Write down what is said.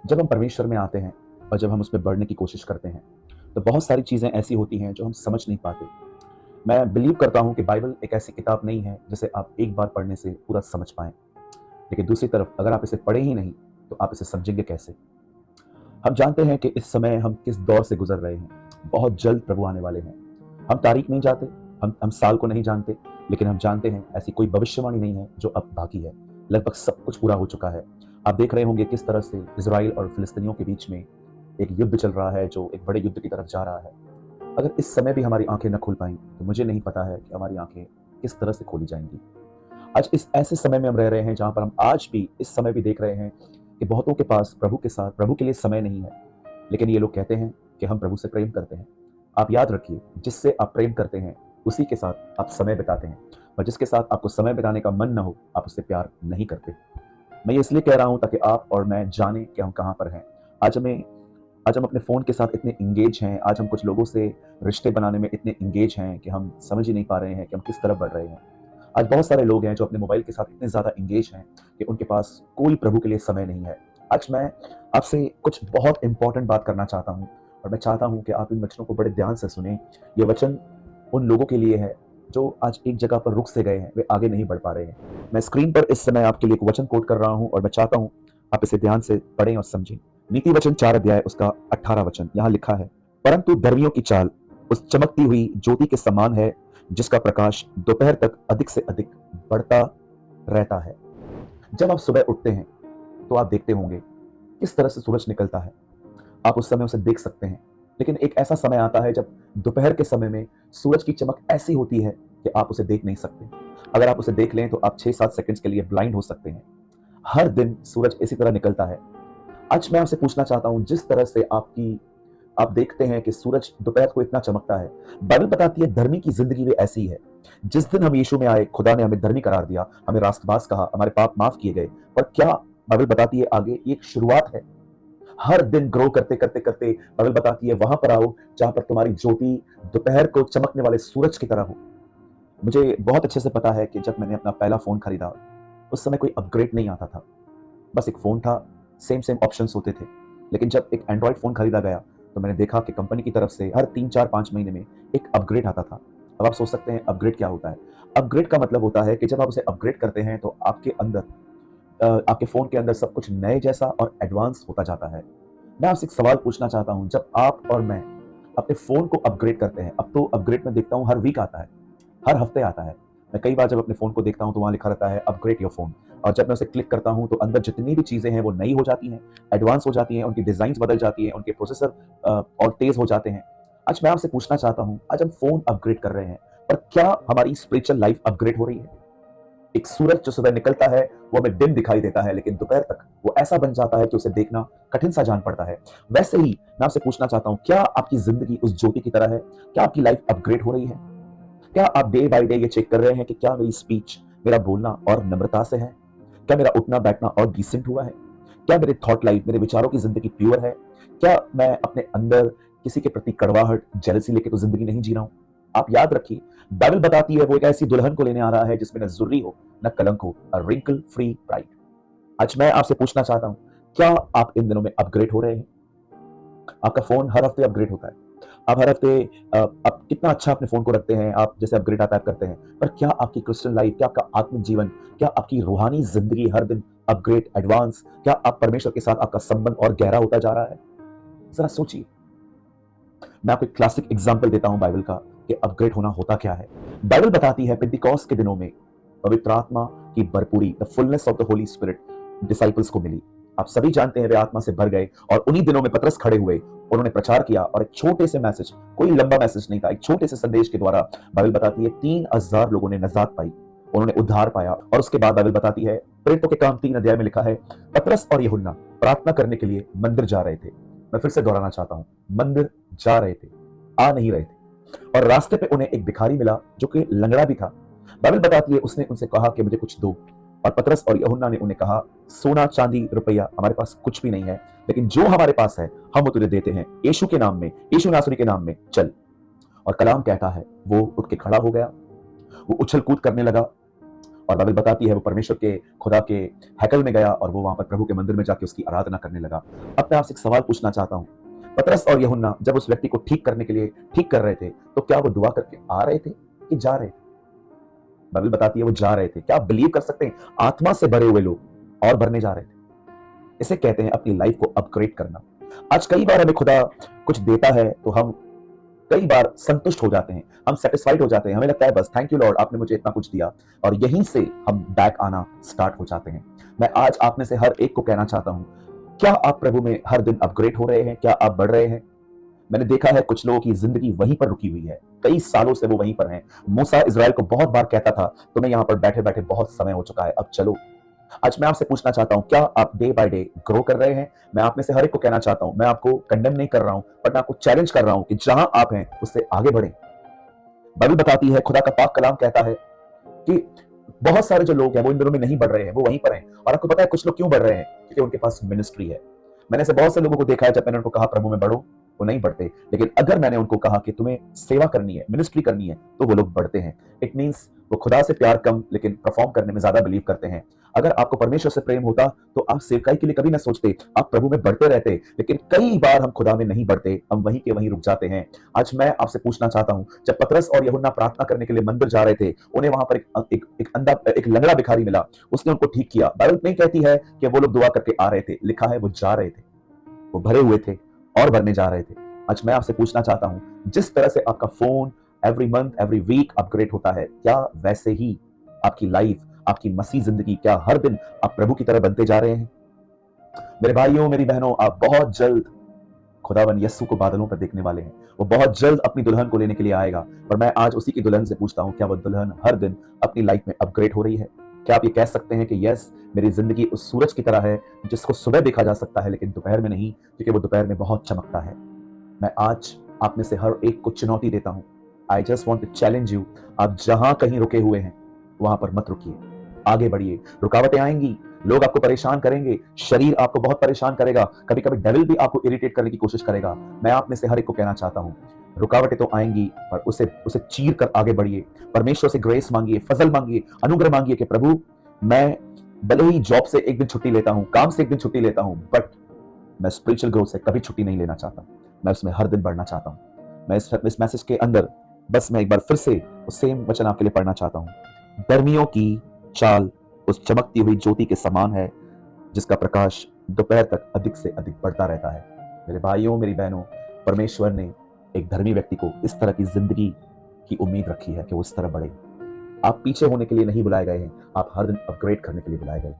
जब हम परमेश्वर में आते हैं और जब हम उसमें बढ़ने की कोशिश करते हैं, तो बहुत सारी चीज़ें ऐसी होती हैं जो हम समझ नहीं पाते। मैं बिलीव करता हूँ कि बाइबल एक ऐसी किताब नहीं है जिसे आप एक बार पढ़ने से पूरा समझ पाएँ। लेकिन दूसरी तरफ अगर आप इसे पढ़े ही नहीं, तो आप इसे समझेंगे कैसे? हम जानते हैं कि इस समय हम किस दौर से गुज़र रहे हैं। बहुत जल्द प्रभु आने वाले हैं। हम तारीख नहीं जानते, हम साल को नहीं जानते, लेकिन हम जानते हैं ऐसी कोई भविष्यवाणी नहीं है जो अब बाकी है। लगभग सब कुछ पूरा हो चुका है। आप देख रहे होंगे किस तरह से इज़राइल और फ़िलिस्तीनियों के बीच में एक युद्ध चल रहा है जो एक बड़े युद्ध की तरफ जा रहा है। अगर इस समय भी हमारी आँखें न खुल पाईं, तो मुझे नहीं पता है कि हमारी आँखें किस तरह से खोली जाएँगी। आज इस ऐसे समय में हम रह रहे हैं जहाँ पर हम आज भी इस समय भी देख रहे हैं कि बहुतों के पास प्रभु के साथ प्रभु के लिए समय नहीं है। लेकिन ये लोग कहते हैं कि हम प्रभु से प्रेम करते हैं। आप याद रखिए, जिससे आप प्रेम करते हैं, उसी के साथ आप समय बिताते हैं, और जिसके साथ आपको समय बिताने का मन ना हो, आप उससे प्यार नहीं करते। मैं ये इसलिए कह रहा हूँ ताकि आप और मैं जानें कि हम कहाँ पर हैं। आज हमें आज हम अपने फ़ोन के साथ इतने एंगेज हैं, आज हम कुछ लोगों से रिश्ते बनाने में इतने एंगेज हैं कि हम समझ ही नहीं पा रहे हैं कि हम किस तरफ बढ़ रहे हैं। आज बहुत सारे लोग हैं जो अपने मोबाइल के साथ इतने ज़्यादा एंगेज हैं कि उनके पास कोई प्रभु के लिए समय नहीं है। आज मैं आपसे कुछ बहुत इम्पोर्टेंट बात करना चाहता हूँ, और मैं चाहता हूँ कि आप इन वचनों को बड़े ध्यान से सुनें। ये वचन उन लोगों के लिए है जो आज एक जगह पर रुक से गए हैं, वे आगे नहीं बढ़ पा रहे हैं। मैं स्क्रीन पर इस समय आपके लिए एक वचन कोट कर रहा हूँ, और मैं चाहता हूँ आप इसे ध्यान से पढ़ें और समझें। नीति वचन 4 अध्याय उसका 18 वचन यहाँ लिखा है, परंतु धर्मियों की चाल उस चमकती हुई ज्योति के समान है जिसका प्रकाश दोपहर तक अधिक से अधिक बढ़ता रहता है। जब आप सुबह उठते हैं तो आप देखते होंगे किस तरह से सूरज निकलता है। आप उस समय उसे देख सकते हैं, लेकिन एक ऐसा समय आता है जब दोपहर के समय में सूरज की चमक ऐसी होती है कि आप उसे देख नहीं सकते। अगर आप उसे देख लें तो आप 6-7 सेकंड्स के लिए ब्लाइंड हो सकते हैं। हर दिन सूरज इसी तरह निकलता है। आज मैं आपसे पूछना चाहता हूं, जिस तरह से आप देखते हैं कि सूरज दोपहर को इतना चमकता है, बाइबल बताती है धर्मी की जिंदगी भी ऐसी ही है। जिस दिन हम यीशु में आए, खुदा ने हमें धर्मी करार दिया, हमें रास्तबाज कहा, हमारे पाप माफ किए गए। पर क्या बाइबल बताती है आगे ये एक शुरुआत है। हर दिन ग्रो करते करते करते बाइबल बताती है वहां पर आओ जहां पर तुम्हारी ज्योति दोपहर को चमकने वाले सूरज की तरह हो। मुझे बहुत अच्छे से पता है कि जब मैंने अपना पहला फोन खरीदा, उस समय कोई अपग्रेड नहीं आता था। बस एक फ़ोन था, सेम सेम ऑप्शंस होते थे। लेकिन जब एक एंड्रॉयड फ़ोन खरीदा गया, तो मैंने देखा कि कंपनी की तरफ से हर 3, 4, 5 महीने में एक अपग्रेड आता था। अब आप सोच सकते हैं अपग्रेड क्या होता है? अपग्रेड का मतलब होता है कि जब आप उसे अपग्रेड करते हैं तो आपके अंदर आपके फ़ोन के अंदर सब कुछ नए जैसा और एडवांस होता जाता है। मैं आपसे एक सवाल पूछना चाहता हूँ, जब आप और मैं अपने फ़ोन को अपग्रेड करते हैं, अब तो अपग्रेड मैं देखता हूँ हर वीक आता है। हर हफ्ते आता है। मैं कई बार जब अपने फ़ोन को देखता हूँ तो वहाँ लिखा रहता है अपग्रेड योर फ़ोन, और जब मैं उसे क्लिक करता हूँ तो अंदर जितनी भी चीज़ें हैं वो नई हो जाती हैं, एडवांस हो जाती हैं, उनकी डिज़ाइन्स बदल जाती हैं, उनके प्रोसेसर और तेज़ हो जाते हैं। आज मैं आपसे पूछना चाहता हूँ, आज हम फ़ोन अपग्रेड कर रहे हैं, पर क्या हमारी स्पिरिचुअल लाइफ़ अपग्रेड हो रही है? एक सूरज जो सुबह निकलता है, वो हमें डिम दिखाई देता है, लेकिन दोपहर तक वो ऐसा बन जाता है कि उसे देखना कठिन सा जान पड़ता है। वैसे ही मैं आपसे पूछना चाहता हूँ, क्या आपकी ज़िंदगी उस ज्योति की तरह है? क्या आपकी लाइफ़ अपग्रेड हो रही है? क्या आप डे बाय डे ये चेक कर रहे हैं कि क्या मेरी स्पीच, मेरा बोलना और नम्रता से है? क्या मेरा उठना बैठना और डिसेंट हुआ है? क्या मेरे थॉट लाइफ, मेरे विचारों की जिंदगी प्योर है? क्या मैं अपने अंदर किसी के प्रति कड़वाहट, जेलसी लेके तो जिंदगी नहीं जी रहा हूं? आप याद रखिए, बाइबल बताती है वो एक ऐसी दुल्हन को लेने आ रहा है जिसमें न जुर्री हो, न कलंक हो, अ रिंकल फ्री ब्राइड। आज मैं आपसे पूछना चाहता हूं, क्या आप इन दिनों में अपग्रेड हो रहे हैं? आपका फोन हर हफ्ते अपग्रेड होता है। आप हर हफ्ते आप कितना अच्छा अपने फ़ोन को रखते हैं, आप जैसे अपग्रेड आता है आप करते हैं। पर क्या आपकी क्रिश्चियन लाइफ़, क्या आपका आत्मिक जीवन, क्या आपकी रूहानी ज़िंदगी हर दिन अपग्रेड, एडवांस, क्या आप परमेश्वर के साथ आपका संबंध और गहरा होता जा रहा है? ज़रा सोचिए। मैं आपको एक क्लासिक एग्ज़ाम्पल देता हूँ बाइबल का कि अपग्रेड होना होता क्या है। बाइबल बताती है पेंटिकॉस्ट के दिनों में पवित्र आत्मा की भरपूरी, the fullness of the holy spirit disciples को मिली। आप सभी जानते हैं वे आत्मा से भर गए, और उन्हीं दिनों में पतरस खड़े हुए, उन्होंने प्रचार किया, और एक छोटे से मैसेज, कोई लंबा मैसेज नहीं था, एक छोटे से संदेश के द्वारा बाइबल बताती है 3000 लोगों ने नजात पाई, उन्होंने उद्धार पाया। और उसके बाद बाइबल बताती है प्रेरितों के काम 3 अध्याय में लिखा है, पतरस और यूहन्ना प्रार्थना करने के लिए मंदिर जा रहे थे। मैं फिर से दोहराना चाहता हूं, मंदिर जा रहे थे, आ नहीं रहे थे। और रास्ते पे उन्हें एक भिखारी मिला जो कि लंगड़ा भी था। बाइबल बताती है उसने उनसे कहा कि मुझे कुछ दो, और पतरस और यूहन्ना ने उन्हें कहा, सोना चांदी रुपया हमारे पास कुछ भी नहीं है, लेकिन जो हमारे पास है हम वो तुझे देते हैं। यीशु के नाम में, यीशु नासरी के नाम में चल। और कलाम कहता है वो उठ के खड़ा हो गया, वो उछल कूद करने लगा, और बाइबल बताती है वो परमेश्वर के खुदा के हैकल में गया और वो वहां पर प्रभु के मंदिर में जाके उसकी आराधना करने लगा। अब मैं आपसे एक सवाल पूछना चाहता हूँ, पतरस और यूहन्ना जब उस व्यक्ति को ठीक करने के लिए ठीक कर रहे थे, तो क्या वो दुआ करके आ रहे थे कि जा रहे थे? बाइबल बताती है वो जा रहे थे। क्या आप बिलीव कर सकते हैं? आत्मा से भरे हुए लोग और भरने जा रहे थे। इसे कहते हैं अपनी लाइफ को अपग्रेड करना। आज कई बार हमें खुदा कुछ देता है तो हम कई बार संतुष्ट हो जाते हैं, हम सेटिस्फाइड हो जाते हैं, हमें लगता है बस थैंक यू लॉर्ड, आपने मुझे इतना कुछ दिया, और यहीं से हम बैक आना स्टार्ट हो जाते हैं। मैं आज आप में से हर एक को कहना चाहता हूं, क्या आप प्रभु में हर दिन अपग्रेड हो रहे हैं? क्या आप बढ़ रहे हैं? मैंने देखा है कुछ लोगों की जिंदगी वहीं पर रुकी हुई है, कई सालों से वो वहीं पर हैं। मूसा इज़राइल को बहुत बार कहता था तुम्हें यहाँ पर बैठे बैठे बहुत समय हो चुका है, अब चलो। आज मैं आपसे पूछना चाहता हूं, क्या आप डे बाय डे ग्रो कर रहे हैं? मैं आप में से हर एक को कहना चाहता हूं, मैं आपको कंडेम नहीं कर रहा हूं, पर मैं आपको चैलेंज कर रहा हूं कि जहां आप हैं उससे आगे बढ़ें। बाइबल बताती है, खुदा का पाक कलाम कहता है कि बहुत सारे जो लोग हैं वो इन दिनों में नहीं बढ़ रहे हैं, वो वहीं पर हैं। और आपको पता है कुछ लोग क्यों बढ़ रहे हैं? क्योंकि उनके पास मिनिस्ट्री है। मैंने ऐसे बहुत से लोगों को देखा है, जब मैंने उनको कहा प्रभु में बढ़ो, वो नहीं बढ़ते, लेकिन अगर मैंने उनको कहा कि तुम्हें सेवा करनी है, मिनिस्ट्री करनी है, तो वो लोग बढ़ते हैं। इट मींस वो खुदा से प्यार कम लेकिन परफॉर्म करने में ज्यादा बिलीव करते हैं। अगर आपको परमेश्वर से प्रेम होता तो आप सेवकाई के लिए कभी ना सोचते, आप प्रभु में बढ़ते रहते। लेकिन कई बार हम खुदा में नहीं बढ़ते, हम वहीं के वहीं रुक जाते हैं। आज मैं आपसे पूछना चाहता हूं, जब पतरस और यूहन्ना प्रार्थना करने के लिए मंदिर जा रहे थे, उन्हें वहां पर एक लंगड़ा भिखारी मिला, उसने उनको ठीक किया। बाइबल नहीं कहती है कि वो लोग दुआ करके आ रहे थे, लिखा है वो जा रहे थे, वो भरे हुए थे और भरने जा रहे थे। आज मैं आपसे पूछना चाहता हूं, जिस तरह से आपका phone every month every week upgrade होता है, क्या वैसे ही आपकी लाइफ, आपकी मसीह जिंदगी, क्या हर दिन आप प्रभु की तरह बनते जा रहे हैं? मेरे भाइयों, मेरी बहनों, आप बहुत जल्द खुदावन यस्सु को बादलों पर देखने वाले हैं। वो बहुत जल्द अपनी दुल्हन को लेने के लिए आएगा। पर मैं आज उसी की दुल्हन से पूछता हूं, क्या वो दुल्हन हर दिन अपनी लाइफ में अपग्रेड हो रही है? क्या आप ये कह सकते हैं कि यस, मेरी जिंदगी उस सूरज की तरह है जिसको सुबह देखा जा सकता है लेकिन दोपहर में नहीं, क्योंकि वो दोपहर में बहुत चमकता है। मैं आज आप में से हर एक को चुनौती देता हूं। I just want to challenge you, आप जहां कहीं रुके हुए हैं वहां पर मत रुकिए, आगे बढ़िए। रुकावटें आएंगी, लोग आपको परेशान करेंगे, शरीर आपको बहुत परेशान करेगा, कभी कभी डेविल भी आपको इरिटेट करने की कोशिश करेगा। मैं आप में से हर एक को कहना चाहता हूं, रुकावटें तो आएंगी, पर उसे उसे चीर कर आगे बढ़िए। परमेश्वर से ग्रेस मांगिए, फजल मांगिए, अनुग्रह मांगिए कि प्रभु, मैं भले ही जॉब से एक दिन छुट्टी लेता हूं, काम से एक दिन छुट्टी लेता हूं, बट मैं स्पिरिचुअल ग्रोथ से कभी छुट्टी नहीं लेना चाहता। मैं उसमें हर दिन बढ़ना चाहता हूं। मैं इस मैसेज के अंदर बस मैं एक बार फिर से उस सेम वचन आपके लिए पढ़ना चाहता हूं। गर्मियों की चाल उस चमकती हुई ज्योति के समान है जिसका प्रकाश दोपहर तक अधिक से अधिक बढ़ता रहता है। मेरे भाइयों, मेरी बहनों, परमेश्वर ने एक धर्मी व्यक्ति को इस तरह की जिंदगी की उम्मीद रखी है कि वो इस तरह बढ़े। आप पीछे होने के लिए नहीं बुलाए गए हैं, आप हर दिन अपग्रेड करने के लिए बुलाए गए हैं।